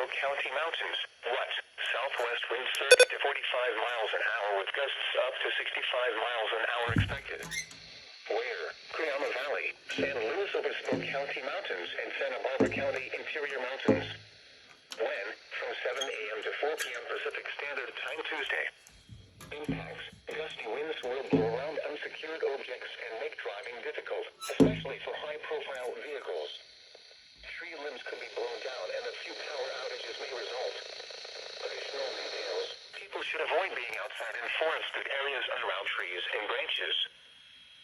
County mountains. What? Southwest winds 30 to 45 miles an hour with gusts up to 65 miles an hour expected. Where? Cuyama Valley, San Luis Obispo County mountains, and Santa Barbara County interior mountains. When? From 7 a.m. to 4 p.m. Pacific Standard Time Tuesday. Impacts. Gusty winds will blow around unsecured objects and make driving difficult, especially for high-profile vehicles. Tree limbs could be blown down and a few power outages may result. Additional details. People should avoid being outside in forested areas and around trees and branches.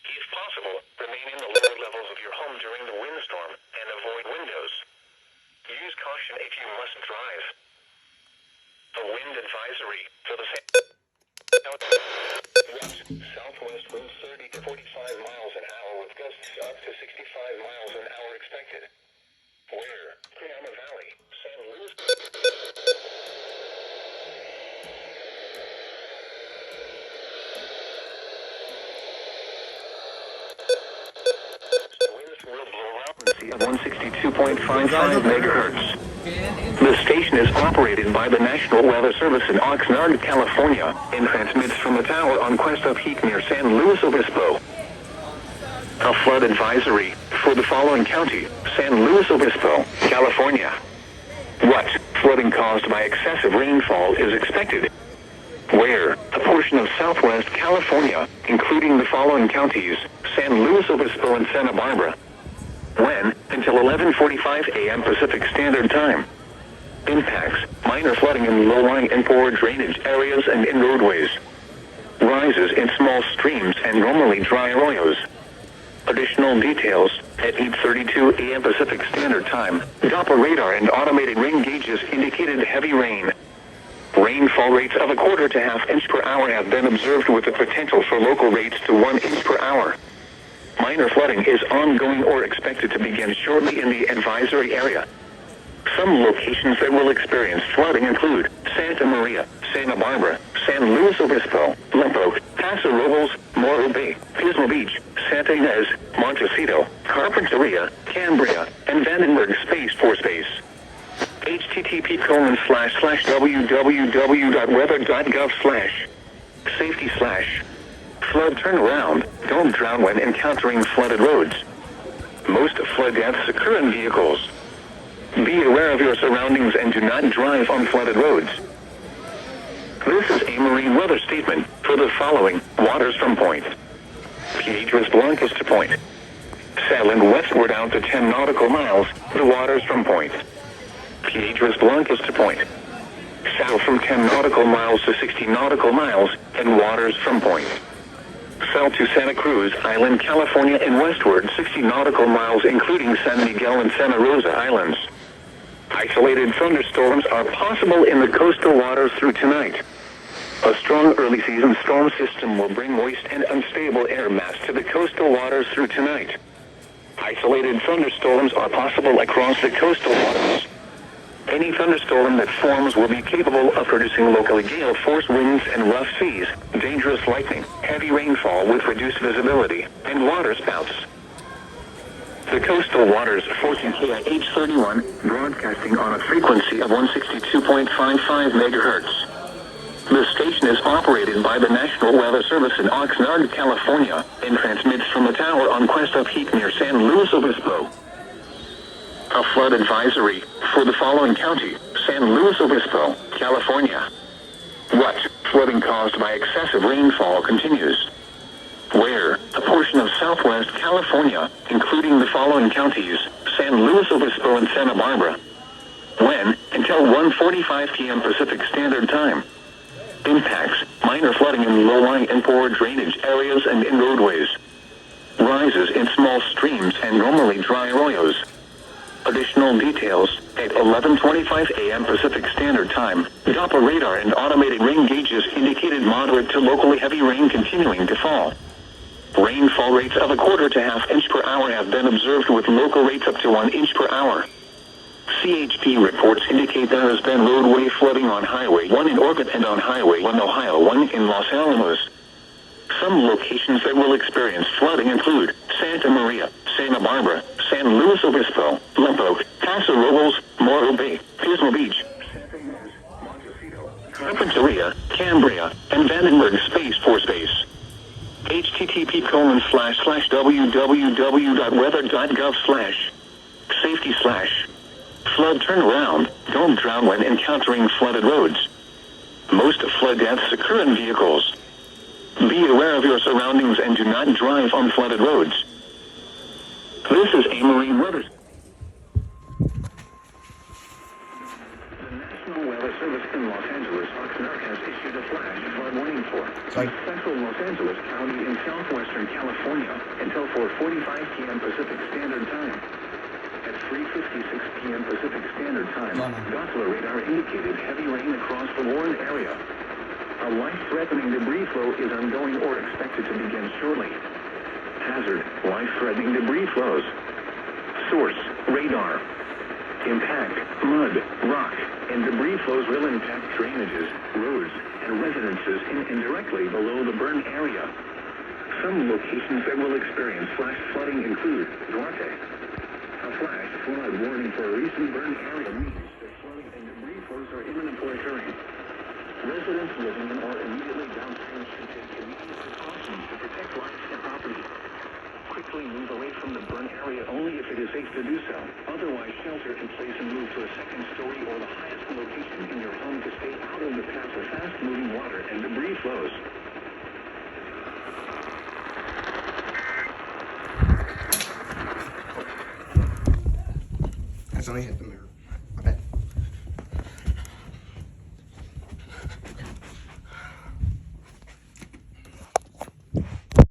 If possible, remain in the lower levels of your home during the windstorm and avoid windows. Use caution if you must drive. A wind advisory for the Southwest winds 30 to 45 miles an hour with gusts up to 65 miles an hour expected. Where? Cuyama Valley, San Luis. Winds will blow around at 162.55 megahertz. The station is operated by the National Weather Service in Oxnard, California, and transmits from a tower on Cuesta Peak near San Luis Obispo. A flood advisory for the following county: San Luis Obispo, California. What? Flooding caused by excessive rainfall is expected. Where? A portion of southwest California, including the following counties: San Luis Obispo and Santa Barbara. When? Until 11:45 a.m. Pacific Standard Time. Impacts: minor flooding in low-lying and poor drainage areas and in roadways. Rises in small streams and normally dry arroyos. Additional details: at 8:32 a.m. Pacific Standard Time, Doppler radar and automated rain gauges indicated heavy rain. Rainfall rates of 1/4 to 1/2 inch per hour have been observed with the potential for local rates to 1 inch per hour. Minor flooding is ongoing or expected to begin shortly in the advisory area. Some locations that will experience flooding include Santa Maria, Santa Barbara, San Luis Obispo, Limpopo, Paso Robles, Morro Bay, Pismo Beach, Santa Ynez, Montecito, Carpinteria, Cambria, and Vandenberg Space for Space. http://www.weather.gov/safety/ flood turnaround. Don't drown when encountering flooded roads. Most flood deaths occur in vehicles. Be aware of your surroundings and do not drive on flooded roads. This is a marine weather statement for the following waters from point: Piedras Blancas to point. Sailing westward out to 10 nautical miles, the waters from point. Piedras Blancas to point. South from 10 nautical miles to 60 nautical miles, and waters from point. South to Santa Cruz Island, California, and westward 60 nautical miles, including San Miguel and Santa Rosa Islands. Isolated thunderstorms are possible in the coastal waters through tonight. A strong early season storm system will bring moist and unstable air mass to the coastal waters through tonight. Isolated thunderstorms are possible across the coastal waters. Any thunderstorm that forms will be capable of producing locally gale force winds and rough seas, dangerous lightning, heavy rainfall with reduced visibility, and water spouts. The coastal waters 14KIH31, broadcasting on a frequency of 162.55 megahertz. The station is operated by the National Weather Service in Oxnard, California, and transmits from a tower on Cuesta Peak near San Luis Obispo. A flood advisory for the following county: San Luis Obispo, California. What? Flooding caused by excessive rainfall continues. Where? A portion of southwest California, including the following counties: San Luis Obispo and Santa Barbara. When? Until 1:45 p.m. Pacific Standard Time. Impacts: minor flooding in low-lying and poor drainage areas and in roadways. Rises in small streams and normally dry arroyos. Additional details: at 11:25 a.m. Pacific Standard Time, Doppler radar and automated rain gauges indicated moderate to locally heavy rain continuing to fall. Rainfall rates of 1/4 to 1/2 inch per hour have been observed with local rates up to 1 inch per hour. CHP reports indicate there has been roadway flooding on Highway 1 in Orbit and on Highway 1 Ohio 1 in Los Alamos. Some locations that will experience flooding include Santa Maria, Santa Barbara, San Luis Obispo, Limpopo, Paso Robles, Morro Bay, Pismo Beach, Carpinteria, Cambria, and Vandenberg Space Force Base. http://www.weather.gov/safety/ flood turnaround, don't drown when encountering flooded roads. Most flood deaths occur in vehicles. Be aware of your surroundings and do not drive on flooded roads. This is a Marine Weather. The National Weather Service in Los Angeles, Oxnard, has issued a flash flood warning for central Los Angeles County in southwestern California until 4:45 p.m. Pacific Standard Time. At 3:56 p.m. Pacific Standard Time, Doppler radar indicated heavy rain across the warned area. A life-threatening debris flow is ongoing or expected to begin shortly. Hazard: life-threatening debris flows. Source: radar. Impact: mud, rock, and debris flows will impact drainages, roads, and residences in and directly below the burn area. Some locations that will experience flash flooding include Duarte. A flash flood warning for a recent burn area means that flooding and debris flows are imminently occurring. Residents living in or immediately downstream should take immediate precautions to protect lives and property. Quickly move away from the burn area only if it is safe to do so. Otherwise, shelter in place and move to a second story or the highest location in your home to stay out of the path of fast-moving water and debris flows. That's only hit the